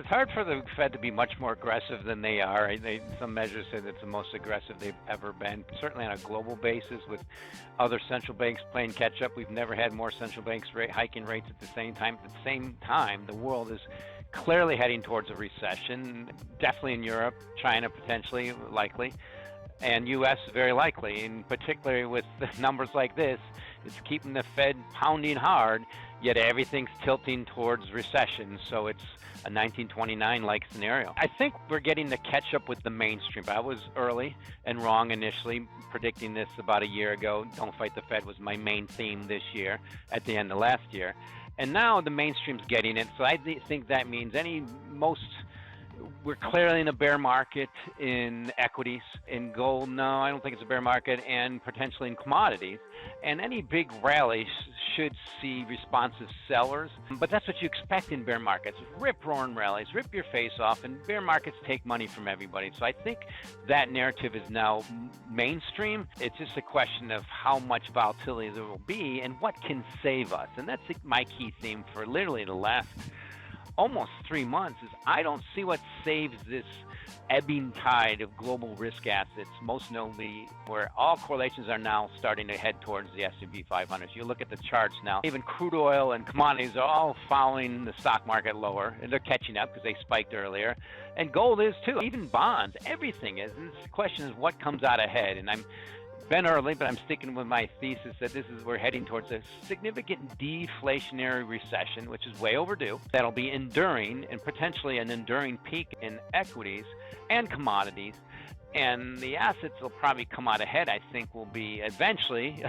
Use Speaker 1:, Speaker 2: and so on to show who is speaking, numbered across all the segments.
Speaker 1: it's hard for the Fed to be much more aggressive than they are. Some measures say that it's the most aggressive they've ever been, certainly on a global basis with other central banks playing catch up. We've never had more central banks hiking rates at the same time. At the same time, the world is clearly heading towards a recession, definitely in Europe, China potentially, likely, and U.S. very likely, and particularly with numbers like this, it's keeping the Fed pounding hard, yet everything's tilting towards recession, so it's a 1929-like scenario. I think we're getting to catch up with the mainstream. I was early and wrong initially, predicting this about a year ago. Don't fight the Fed was my main theme this year at the end of last year. And now the mainstream's getting it, so I think that means we're clearly in a bear market in equities. In gold, no, I don't think it's a bear market, and potentially in commodities. And any big rally should see responsive sellers. But that's what you expect in bear markets. Rip-roaring rallies, rip your face off, and bear markets take money from everybody. So I think that narrative is now mainstream. It's just a question of how much volatility there will be and what can save us. And that's my key theme for literally the last almost 3 months is I don't see what saves this ebbing tide of global risk assets, most notably where all correlations are now starting to head towards the S&P 500. You look at the charts now, even crude oil and commodities are all following the stock market lower, and they're catching up because they spiked earlier. And gold is too, even bonds, everything is. And the question is what comes out ahead. And I'm been early, but I'm sticking with my thesis that we're heading towards a significant deflationary recession, which is way overdue. That'll be enduring and potentially an enduring peak in equities and commodities. And the assets will probably come out ahead, I think, will be eventually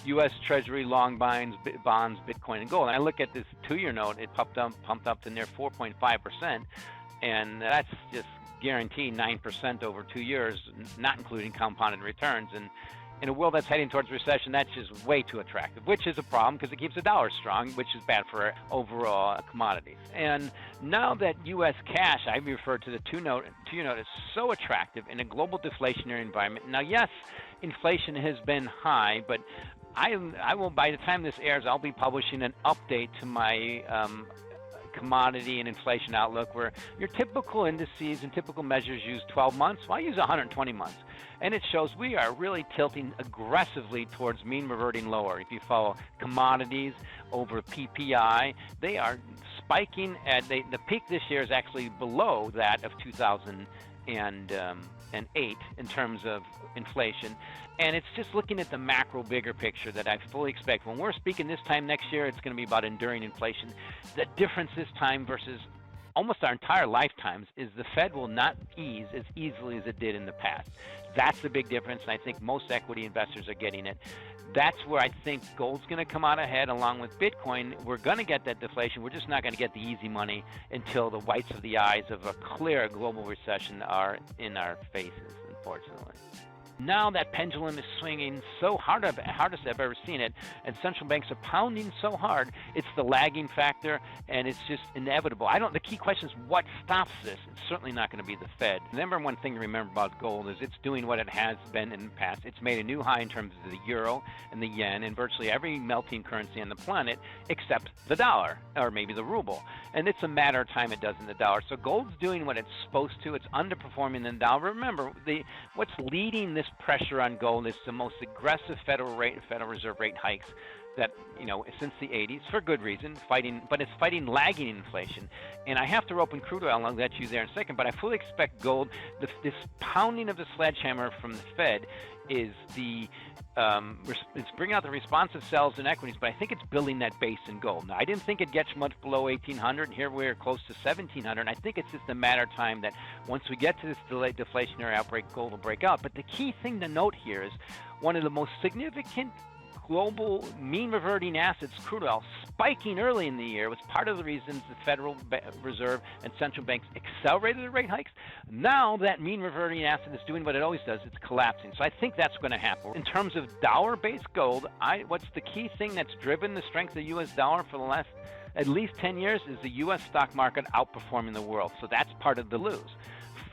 Speaker 1: U.S. Treasury long bonds, Bitcoin, and gold. And I look at this 2-year note, it pumped up to near 4.5%, and that's just guaranteed 9% over 2 years, not including compounded returns. And in a world that's heading towards recession, that's just way too attractive, which is a problem because it keeps the dollar strong, which is bad for overall commodities. And now that U.S. cash, I refer to the two-year note, is so attractive in a global deflationary environment. Now, yes, inflation has been high, but I will, by the time this airs, I'll be publishing an update to my commodity and inflation outlook where your typical indices and typical measures use 12 months. Well, I use 120 months. And it shows we are really tilting aggressively towards mean reverting lower. If you follow commodities over PPI, they are spiking at the peak this year is actually below that of 2008 in terms of inflation. And it's just looking at the macro bigger picture that I fully expect. When we're speaking this time next year, it's going to be about enduring inflation. The difference this time versus almost our entire lifetimes is the Fed will not ease as easily as it did in the past. That's the big difference, and I think most equity investors are getting it. That's where I think gold's going to come out ahead along with Bitcoin. We're going to get that deflation. We're just not going to get the easy money until the whites of the eyes of a clear global recession are in our faces, unfortunately. Now that pendulum is swinging so hard, hardest I've ever seen it, and central banks are pounding so hard, it's the lagging factor, and it's just inevitable. The key question is what stops this? It's certainly not going to be the Fed. The number one thing to remember about gold is it's doing what it has been in the past. It's made a new high in terms of the euro and the yen and virtually every melting currency on the planet except the dollar, or maybe the ruble. And it's a matter of time it does in the dollar. So gold's doing what it's supposed to. It's underperforming the dollar. Remember, what's leading this pressure on gold is the most aggressive Federal Reserve rate hikes that, since the 80s, for good reason, but it's fighting lagging inflation. And I have to open crude oil, and I'll let you there in a second, but I fully expect gold, this pounding of the sledgehammer from the Fed is it's bringing out the responsive sells in equities, but I think it's building that base in gold. Now, I didn't think it gets much below 1,800, and here we're close to 1,700. I think it's just a matter of time that once we get to this delayed deflationary outbreak, gold will break out. But the key thing to note here is one of the most significant global mean reverting assets, crude oil, spiking early in the year was part of the reasons the Federal Reserve and central banks accelerated the rate hikes. Now that mean reverting asset is doing what it always does, it's collapsing. So I think that's going to happen. In terms of dollar-based gold, what's the key thing that's driven the strength of the U.S. dollar for the last at least 10 years is the U.S. stock market outperforming the world. So that's part of the lose.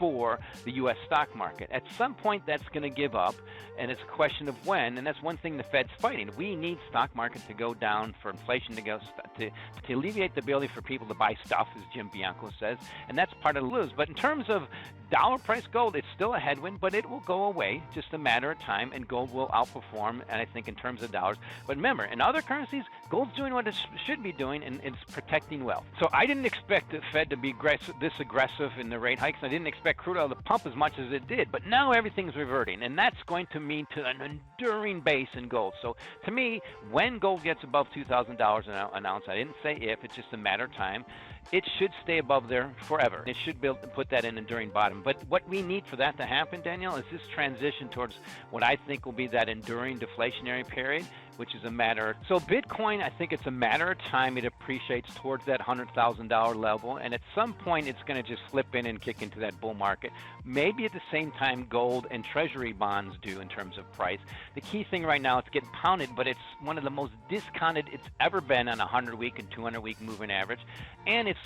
Speaker 1: for the U.S. stock market. At some point, that's going to give up, and it's a question of when, and that's one thing the Fed's fighting. We need stock market to go down for inflation to alleviate the ability for people to buy stuff, as Jim Bianco says, and that's part of the lose. But in terms of dollar price gold, it's still a headwind, but it will go away, just a matter of time, and gold will outperform, and I think in terms of dollars. But remember, in other currencies, gold's doing what it should be doing, and it's protecting wealth. So I didn't expect the Fed to be this aggressive in the rate hikes. I didn't expect crude oil to pump as much as it did, but now everything's reverting, and that's going to mean to an enduring base in gold. So to me, when gold gets above $2,000 an ounce, I didn't say if, it's just a matter of time, it should stay above there forever. It should put that in enduring bottom. But what we need for that to happen, Danielle, is this transition towards what I think will be that enduring deflationary period, which is a matter. So Bitcoin, I think it's a matter of time. It appreciates towards that $100,000 level, and at some point it's going to just flip in and kick into that bull market. Maybe at the same time gold and treasury bonds do in terms of price. The key thing right now, it's getting pounded, but it's one of the most discounted it's ever been on a 100-week and 200-week moving average, and it's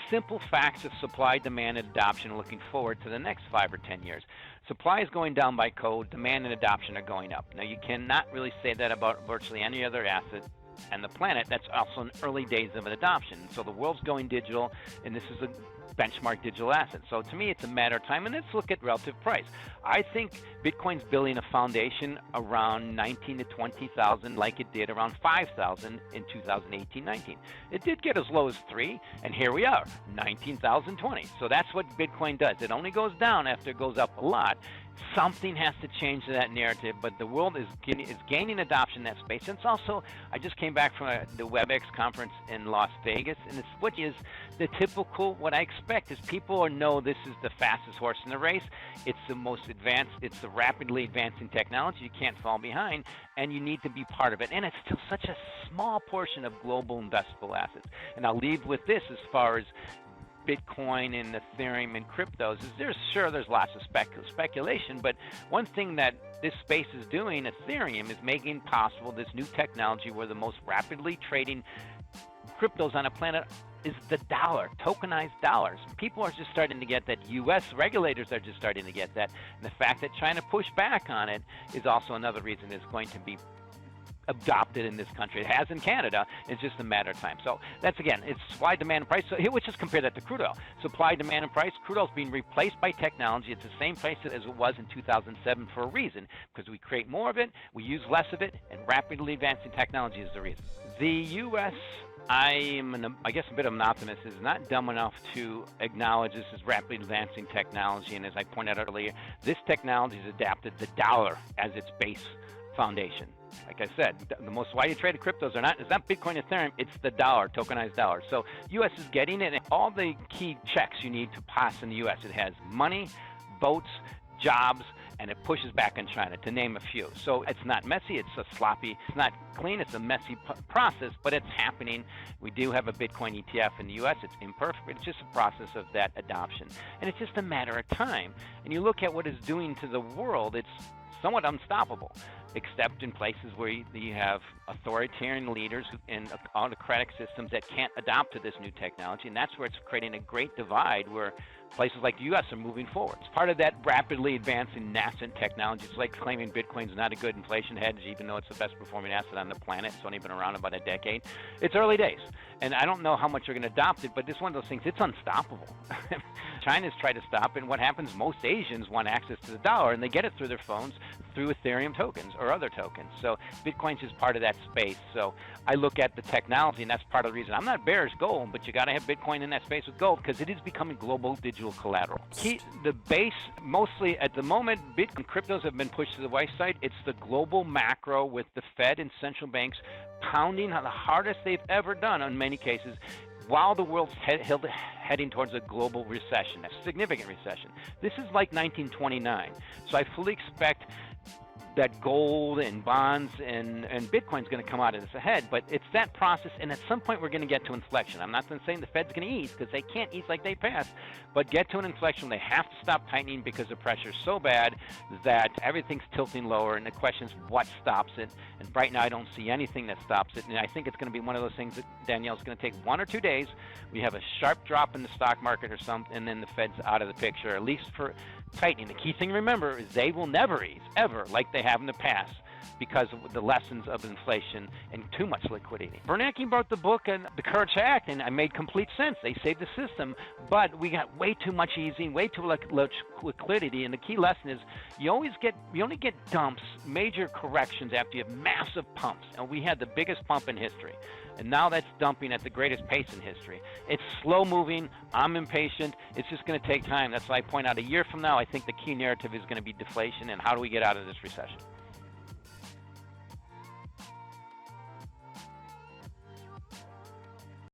Speaker 1: simple facts of supply, demand, and adoption looking forward to the next 5 or 10 years. Supply is going down by code, demand and adoption are going up. Now, you cannot really say that about virtually any other asset on the planet. That's also in early days of an adoption. So the world's going digital, and this is a benchmark digital asset. So to me, it's a matter of time, and let's look at relative price. I think Bitcoin's building a foundation around 19 to 20,000 like it did around 5,000 in 2018-19. It did get as low as 3, and here we are, 19,020. So that's what Bitcoin does. It only goes down after it goes up a lot. Something has to change that narrative, but the world is gaining adoption in that space. And it's also, I just came back from the WebEx conference in Las Vegas, and it's what is the typical, what I expect is people know this is the fastest horse in the race. It's the most advanced, it's the rapidly advancing technology. You can't fall behind, and you need to be part of it. And it's still such a small portion of global investable assets. And I'll leave with this as far as Bitcoin and Ethereum and cryptos is there's lots of speculation, but one thing that this space is doing, Ethereum, is making possible this new technology where the most rapidly trading cryptos on a planet is the dollar, tokenized dollars. People are just starting to get that. U.S. regulators are just starting to get that. And the fact that China pushed back on it is also another reason it's going to be adopted in this country. It has in Canada. It's just a matter of time. So that's, again, it's supply, demand, and price. So here, let's just compare that to crude oil. Supply, demand, and price. Crude oil is being replaced by technology. It's the same place as it was in 2007 for a reason, because we create more of it, we use less of it, and rapidly advancing technology is the reason. The U.S., I guess a bit of an optimist, is not dumb enough to acknowledge this is rapidly advancing technology. And as I pointed out earlier, this technology has adapted the dollar as its base foundation. Like I said, the most widely traded cryptos it's not Bitcoin, Ethereum, it's the dollar, tokenized dollar. So U.S. is getting it, and all the key checks you need to pass in the U.S. It has money, votes, jobs, and it pushes back on China, to name a few. So it's not messy, it's a sloppy, it's not clean, it's a messy process, but it's happening. We do have a Bitcoin ETF in the U.S. It's imperfect, but it's just a process of that adoption. And it's just a matter of time. And you look at what it's doing to the world, it's somewhat unstoppable, except in places where you have authoritarian leaders and autocratic systems that can't adopt to this new technology, and that's where it's creating a great divide where places like the U.S. are moving forward. It's part of that rapidly advancing nascent technology. It's like claiming Bitcoin's not a good inflation hedge, even though it's the best performing asset on the planet. It's only been around about a decade. It's early days, and I don't know how much you're going to adopt it, but it's one of those things, it's unstoppable. China's tried to stop it, and what happens, most Asians want access to the dollar, and they get it through their phones, through Ethereum tokens or other tokens. So Bitcoin's just part of that space. So I look at the technology, and that's part of the reason. I'm not bearish gold, but you got to have Bitcoin in that space with gold, because it is becoming global digital collateral. The base, mostly at the moment, Bitcoin cryptos have been pushed to the right side. It's the global macro with the Fed and central banks pounding the hardest they've ever done in many cases, while the world's heading towards a global recession, a significant recession. This is like 1929. So I fully expect that gold and bonds and Bitcoin's going to come out of this ahead, but it's that process, and at some point we're going to get to inflection. I'm not saying the Fed's going to ease, because they can't ease like they passed, but get to an inflection. They have to stop tightening because the pressure is so bad that everything's tilting lower, and the question is what stops it. And right now I don't see anything that stops it, and I think it's going to be one of those things that, Danielle's going to take 1 or 2 days. We have a sharp drop in the stock market or something, and then the Fed's out of the picture, at least for tightening. The key thing to remember is they will never ease, ever, like they have in the past, because of the lessons of inflation and too much liquidity. Bernanke wrote the book and the Courage Act, and it made complete sense. They saved the system, but we got way too much easing, way too much liquidity, and the key lesson is you only get dumps, major corrections after you have massive pumps, and we had the biggest pump in history. And now that's dumping at the greatest pace in history. It's slow moving. I'm impatient. It's just going to take time. That's why I point out a year from now, I think the key narrative is going to be deflation and how do we get out of this recession.